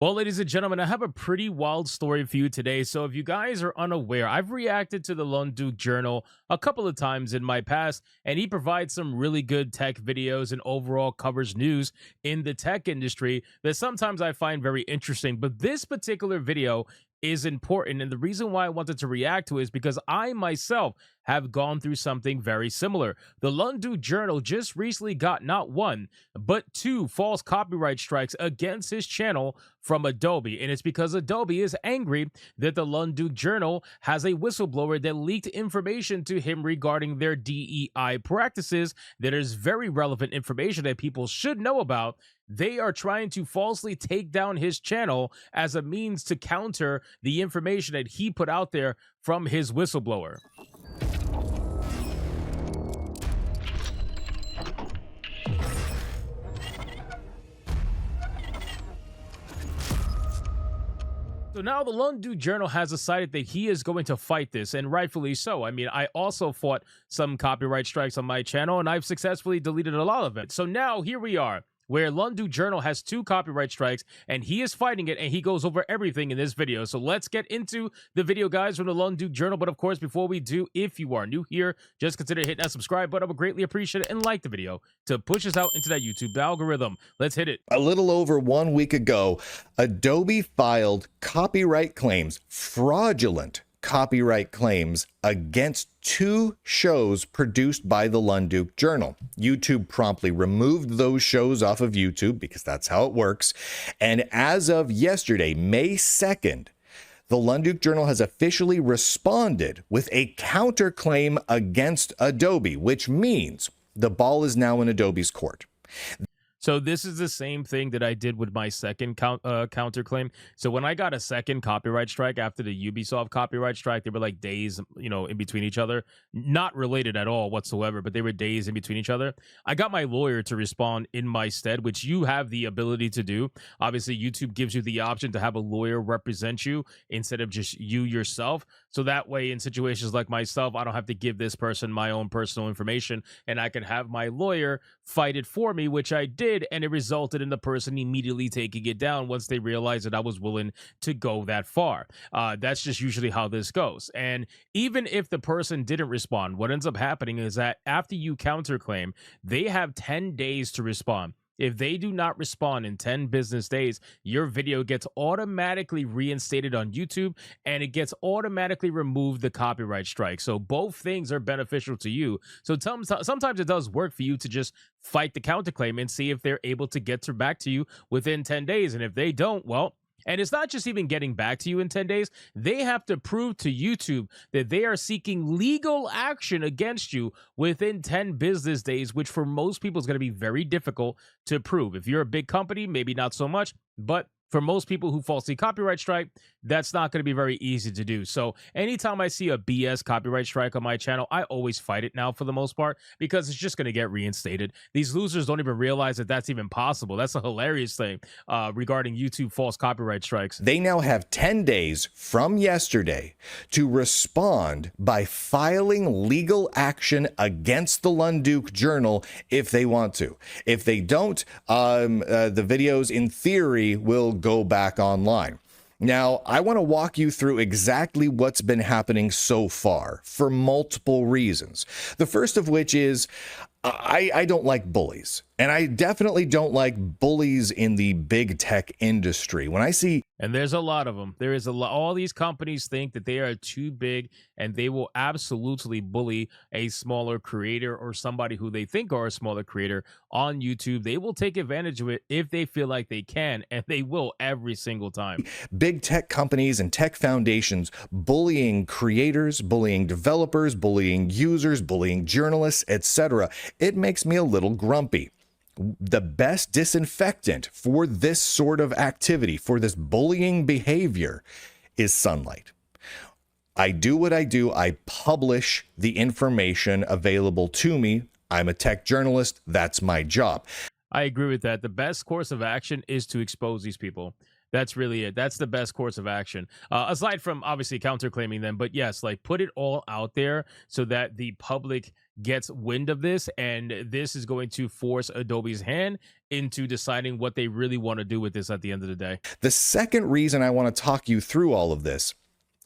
Well, ladies and gentlemen, I have a pretty wild story for you today. So, if you guys are unaware, I've reacted to the Luneduke Journal a couple of times in my past, and he provides some really good tech videos and overall covers news in the tech industry that sometimes I find very interesting. But this particular video is important. And the reason why I wanted to react to it is because I myself have gone through something very similar. The Luneduke Journal just recently got not one, but two false copyright strikes against his channel from Adobe. And it's because Adobe is angry that the Luneduke Journal has a whistleblower that leaked information to him regarding their DEI practices that is very relevant information that people should know about. They are trying to falsely take down his channel as a means to counter the information that he put out there from his whistleblower. So now the Luneduke Journal has decided that he is going to fight this, and rightfully so. I mean, I also fought some copyright strikes on my channel, and I've successfully deleted a lot of it. So now here we are, where Luneduke Journal has two copyright strikes, and he is fighting it, and he goes over everything in this video. So let's get into the video, guys, from the Luneduke Journal. But of course, before we do, if you are new here, just consider hitting that subscribe button. I would greatly appreciate it, and like the video to push us out into that YouTube algorithm. Let's hit it. A little over 1 week ago, Adobe filed copyright claims, fraudulent copyright claims against two shows produced by the Luneduke Journal. YouTube promptly removed those shows off of YouTube because that's how it works. And as of yesterday, May 2nd, the Luneduke Journal has officially responded with a counterclaim against Adobe, which means the ball is now in Adobe's court. So this is the same thing that I did with my second counterclaim. So when I got a second copyright strike after the Ubisoft copyright strike, they were like days, in between each other, not related at all whatsoever, but they were days in between each other. I got my lawyer to respond in my stead, which you have the ability to do. Obviously, YouTube gives you the option to have a lawyer represent you instead of just you yourself. So that way, in situations like myself, I don't have to give this person my own personal information, and I can have my lawyer fight it for me, which I did, and it resulted in the person immediately taking it down once they realized that I was willing to go that far. That's just usually how this goes. And even if the person didn't respond, what ends up happening is that after you counterclaim, they have 10 days to respond. If they do not respond in 10 business days, your video gets automatically reinstated on YouTube, and it gets automatically removed the copyright strike. So both things are beneficial to you. So sometimes it does work for you to just fight the counterclaim and see if they're able to get back to you within 10 days. And if they don't, well, and it's not just even getting back to you in 10 days. They have to prove to YouTube that they are seeking legal action against you within 10 business days, which for most people is going to be very difficult to prove. If you're a big company, maybe not so much, but for most people who falsely copyright strike, that's not going to be very easy to do. So anytime I see a BS copyright strike on my channel, I always fight it now for the most part, because it's just going to get reinstated. These losers don't even realize that that's even possible. That's a hilarious thing regarding YouTube false copyright strikes. They now have 10 days from yesterday to respond by filing legal action against the Luneduke Journal if they want to. If they don't, the videos in theory will go back online. Now, I want to walk you through exactly what's been happening so far for multiple reasons. The first of which is I don't like bullies, and I definitely don't like bullies in the big tech industry. When I see, and there's a lot of them. There is a lot. All these companies think that they are too big, and they will absolutely bully a smaller creator or somebody who they think are a smaller creator on YouTube. They will take advantage of it if they feel like they can, and they will every single time. Big tech companies and tech foundations bullying creators, bullying developers, bullying users, bullying journalists, etc., it makes me a little grumpy. The best disinfectant for this sort of activity, for this bullying behavior, is sunlight. I do what I do. I publish the information available to me. I'm a tech journalist. That's my job. I agree with that. The best course of action is to expose these people. That's really it. That's the best course of action. Aside from obviously counterclaiming them, but yes, like put it all out there so that the public gets wind of this, and this is going to force Adobe's hand into deciding what they really want to do with this at the end of the day. The second reason I want to talk you through all of this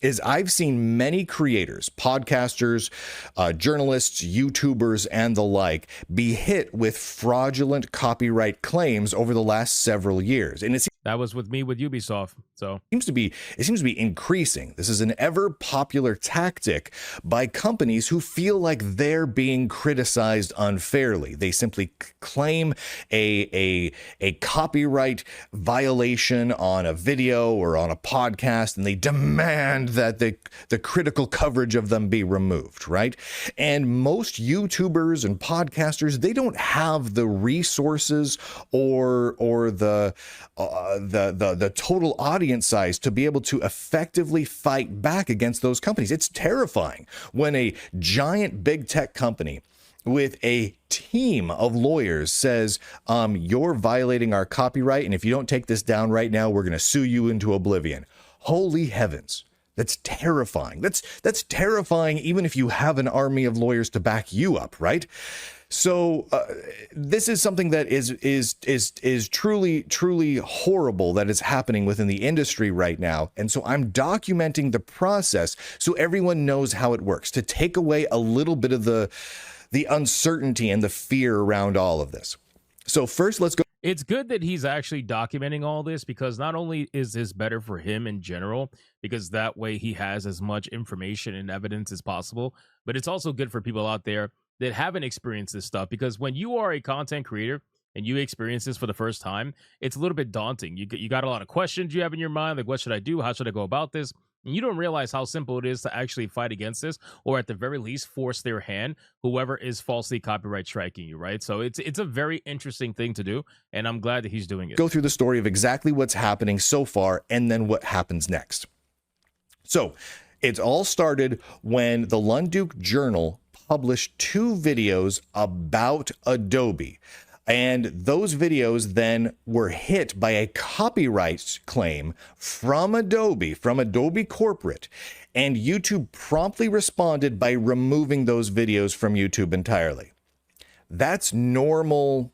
is I've seen many creators, podcasters, journalists, YouTubers, and the like be hit with fraudulent copyright claims over the last several years. And That was with me with Ubisoft. So it seems to be increasing. This is an ever popular tactic by companies who feel like they're being criticized unfairly. They simply claim a copyright violation on a video or on a podcast, and they demand that the critical coverage of them be removed, right? And most YouTubers and podcasters, they don't have the resources or the total audience size to be able to effectively fight back against those companies. It's terrifying when a giant big tech company with a team of lawyers says, you're violating our copyright, and if you don't take this down right now, we're going to sue you into oblivion. Holy heavens. That's terrifying. That's terrifying even if you have an army of lawyers to back you up, right? So this is something that is truly horrible that is happening within the industry right now. And so I'm documenting the process so everyone knows how it works, to take away a little bit of the uncertainty and the fear around all of this. So first, let's go. it's good that he's actually documenting all this, because not only is this better for him in general, because that way he has as much information and evidence as possible, but it's also good for people out there that haven't experienced this stuff, because when you are a content creator and you experience this for the first time, it's a little bit daunting. You got a lot of questions you have in your mind, like what should I do? How should I go about this? And you don't realize how simple it is to actually fight against this, or at the very least force their hand, whoever is falsely copyright striking you, right? So it's a very interesting thing to do, and I'm glad that he's doing it. Go through the story of exactly what's happening so far and then what happens next. So it's all started when the Luneduke Journal published 2 videos about Adobe. And those videos then were hit by a copyright claim from Adobe corporate. And YouTube promptly responded by removing those videos from YouTube entirely. That's normal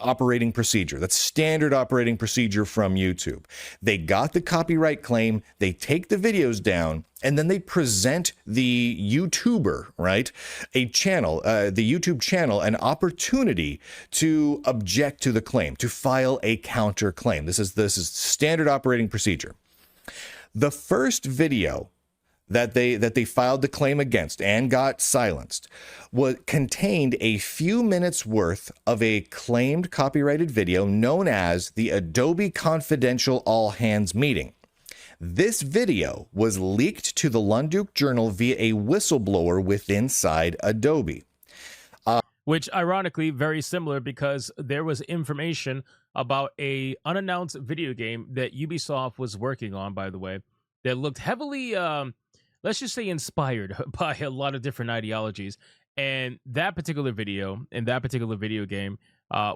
operating procedure. That's standard operating procedure from YouTube. They got the copyright claim, they take the videos down, and then they present the YouTuber, right, the YouTube channel, an opportunity to object to the claim, to file a counter claim. This is standard operating procedure. The first video that they filed the claim against and got silenced contained a few minutes worth of a claimed copyrighted video known as the Adobe Confidential All Hands Meeting. This video was leaked to the Luneduke Journal via a whistleblower inside Adobe. Which, ironically, very similar, because there was information about a unannounced video game that Ubisoft was working on, by the way, that looked heavily, let's just say, inspired by a lot of different ideologies. And that particular video and that particular video game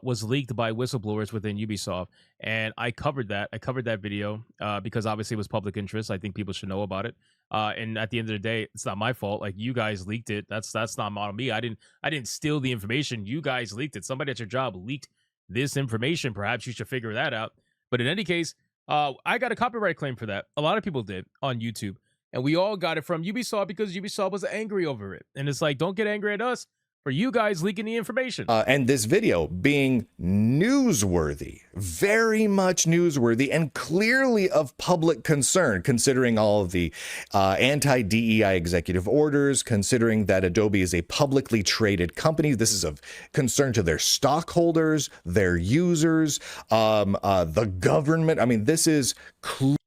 was leaked by whistleblowers within Ubisoft. And I covered that. I covered that video because obviously it was public interest. I think people should know about it. And at the end of the day, it's not my fault. Like, you guys leaked it. That's not on me. I didn't steal the information. You guys leaked it. Somebody at your job leaked this information. Perhaps you should figure that out. But in any case, I got a copyright claim for that. A lot of people did on YouTube. And we all got it from Ubisoft because Ubisoft was angry over it. And it's like, don't get angry at us for you guys leaking the information. And this video being newsworthy, very much newsworthy, and clearly of public concern, considering all of the anti-DEI executive orders, considering that Adobe is a publicly traded company. This is of concern to their stockholders, their users, the government. I mean, this is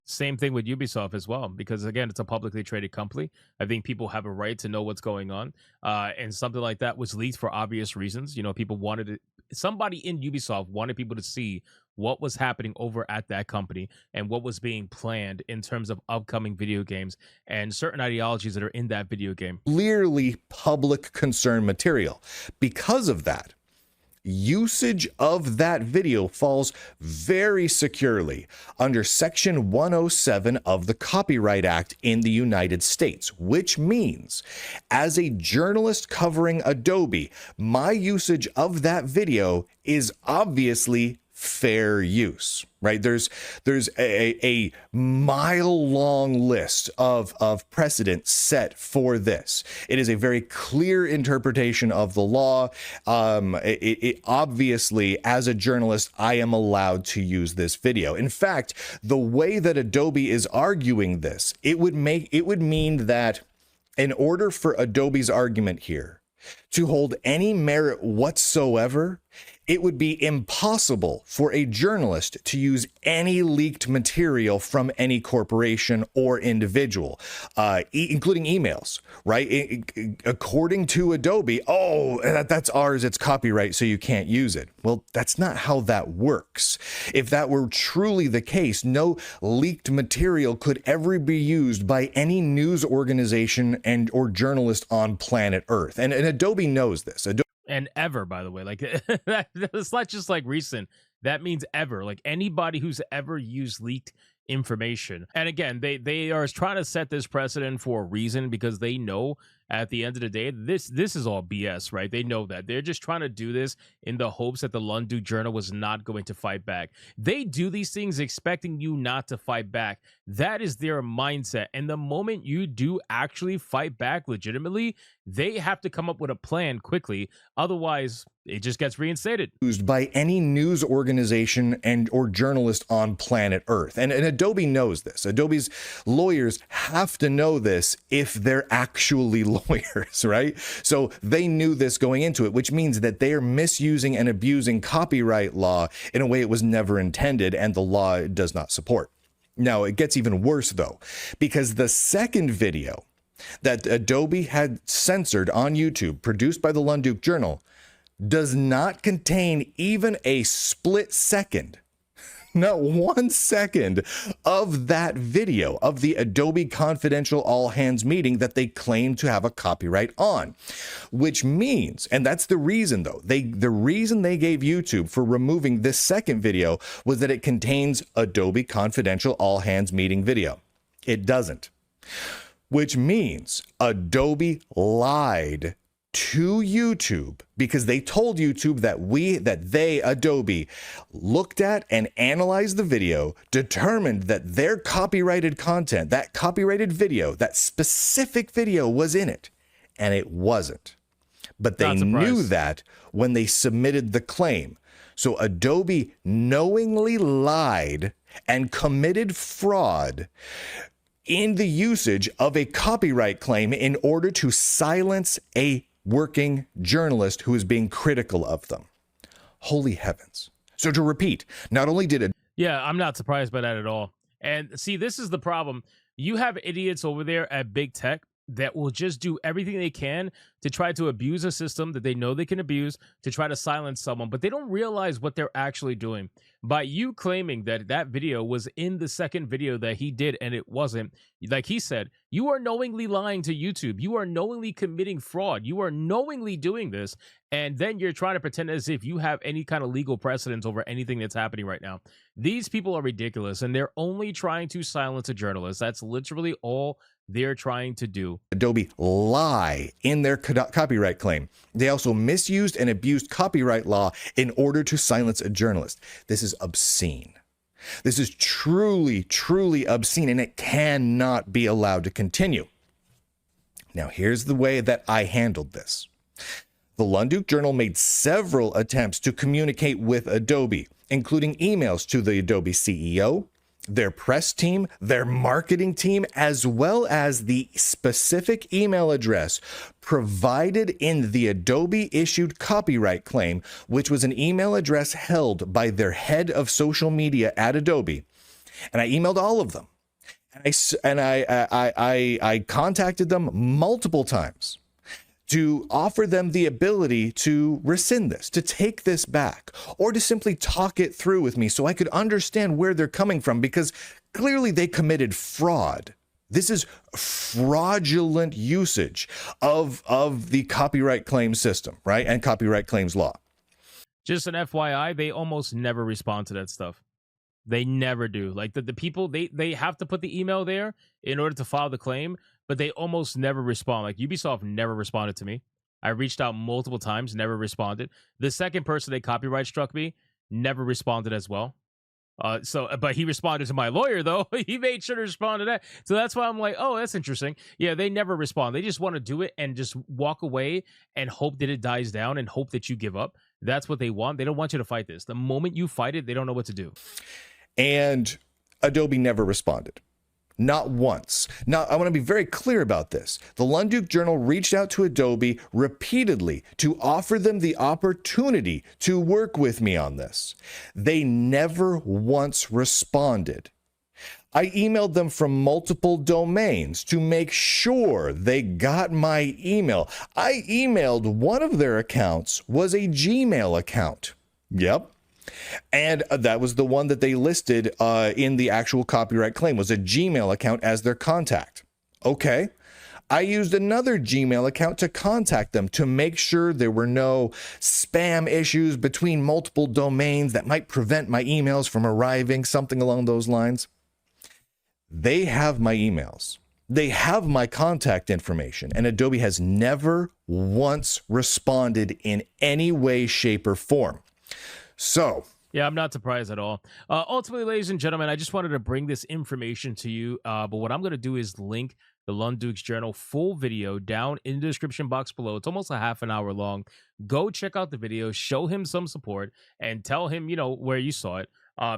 Same thing with Ubisoft as well, because again, it's a publicly traded company. I think people have a right to know what's going on. And something like that was leaked for obvious reasons. You know, people wanted it. Somebody in Ubisoft wanted people to see what was happening over at that company and what was being planned in terms of upcoming video games and certain ideologies that are in that video game. Clearly public concern material. Because of that, usage of that video falls very securely under Section 107 of the Copyright Act in the United States, which means as a journalist covering Adobe, my usage of that video is obviously fair use, right? There's a mile-long list of precedent set for this. It is a very clear interpretation of the law. It obviously, as a journalist, I am allowed to use this video. In fact, the way that Adobe is arguing this, it would mean that in order for Adobe's argument here to hold any merit whatsoever, it would be impossible for a journalist to use any leaked material from any corporation or individual, including emails, right? According to Adobe, that's ours, it's copyright, so you can't use it. Well, that's not how that works. If that were truly the case, no leaked material could ever be used by any news organization or journalist on planet Earth. And Adobe knows this. And ever, by the way, like it's not just like recent. That means ever, like anybody who's ever used leaked information. And again, they are trying to set this precedent for a reason, because they know at the end of the day, this is all BS, right? They know that. They're just trying to do this in the hopes that the Luneduke Journal was not going to fight back. They do these things expecting you not to fight back. That is their mindset. And the moment you do actually fight back legitimately, they have to come up with a plan quickly. Otherwise, it just gets reinstated. Used by any news organization or journalist on planet Earth. And Adobe knows this. Adobe's lawyers have to know this if they're actually lawyers, right? So they knew this going into it, which means that they are misusing and abusing copyright law in a way it was never intended and the law does not support. Now, it gets even worse, though, because the second video that Adobe had censored on YouTube, produced by the Luneduke Journal, does not contain even a split second, not 1 second of that video of the Adobe confidential all hands meeting that they claim to have a copyright on, which means, and that's the reason though, the reason they gave YouTube for removing this second video was that it contains Adobe confidential all hands meeting video. It doesn't, which means Adobe lied to YouTube because they told YouTube that they, Adobe, looked at and analyzed the video, determined that their copyrighted content, that copyrighted video, that specific video was in it, and it wasn't. But they knew that when they submitted the claim. So Adobe knowingly lied and committed fraud in the usage of a copyright claim in order to silence a working journalist who is being critical of them. Holy heavens. So to repeat, not only did it... Yeah, I'm not surprised by that at all. And see, this is the problem. You have idiots over there at big tech that will just do everything they can to try to abuse a system that they know they can abuse to try to silence someone, but they don't realize what they're actually doing. By you claiming that that video was in the second video that he did and it wasn't, like he said, you are knowingly lying to YouTube. You are knowingly committing fraud. You are knowingly doing this, and then you're trying to pretend as if you have any kind of legal precedence over anything that's happening right now. These people are ridiculous, and they're only trying to silence a journalist. That's literally all they're trying to do. Adobe lie in their copyright claim. They also misused and abused copyright law in order to silence a journalist. This is obscene. This is truly, truly obscene, and it cannot be allowed to continue. Now, here's the way that I handled this. The Luneduke Journal made several attempts to communicate with Adobe, including emails to the Adobe CEO, their press team, their marketing team, as well as the specific email address provided in the Adobe issued copyright claim, which was an email address held by their head of social media at Adobe. And I emailed all of them. And I contacted them multiple times to offer them the ability to rescind this, to take this back, or to simply talk it through with me so I could understand where they're coming from, because clearly they committed fraud. This is fraudulent usage of the copyright claim system, right? And copyright claims law. Just an FYI, they almost never respond to that stuff. They never do. Like the people, they have to put the email there in order to file the claim, but they almost never respond. Like Ubisoft never responded to me. I reached out multiple times, never responded. The second person they copyright struck me never responded as well. But he responded to my lawyer though. He made sure to respond to that. So that's why I'm like, oh, that's interesting. Yeah, they never respond. They just want to do it and just walk away and hope that it dies down and hope that you give up. That's what they want. They don't want you to fight this. The moment you fight it, they don't know what to do. And Adobe never responded. Not once. Now, I want to be very clear about this. The Luneduke Journal reached out to Adobe repeatedly to offer them the opportunity to work with me on this. They never once responded. I emailed them from multiple domains to make sure they got my email. I emailed one of their accounts was a Gmail account. Yep. And that was the one that they listed in the actual copyright claim, was a Gmail account as their contact. Okay. I used another Gmail account to contact them to make sure there were no spam issues between multiple domains that might prevent my emails from arriving, something along those lines. They have my emails. They have my contact information, and Adobe has never once responded in any way, shape, or form. So, yeah, I'm not surprised at all. Ultimately, ladies and gentlemen, I just wanted to bring this information to you. But what I'm going to do is link the Luneduke's Journal full video down in the description box below. It's almost a half an hour long. Go check out the video, show him some support, and tell him, where you saw it.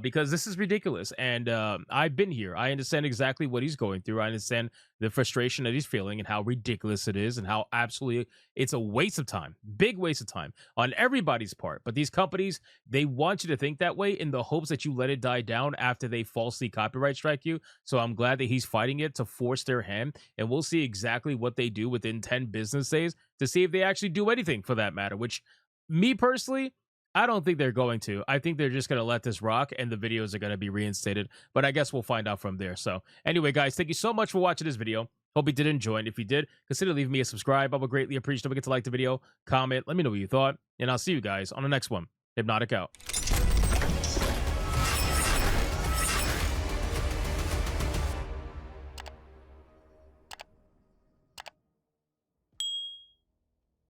Because this is ridiculous. And I've been here. I understand exactly what he's going through. I understand the frustration that he's feeling and how ridiculous it is and how absolutely it's a waste of time. Big waste of time on everybody's part. But these companies, they want you to think that way in the hopes that you let it die down after they falsely copyright strike you. So I'm glad that he's fighting it to force their hand. And we'll see exactly what they do within 10 business days to see if they actually do anything for that matter, which me personally, I don't think they're going to. I think they're just going to let this rock and the videos are going to be reinstated. But I guess we'll find out from there. So anyway, guys, thank you so much for watching this video. Hope you did enjoy. And if you did, consider leaving me a subscribe. I would greatly appreciate it. Don't forget to like the video, comment, let me know what you thought. And I'll see you guys on the next one. Hypnotic out.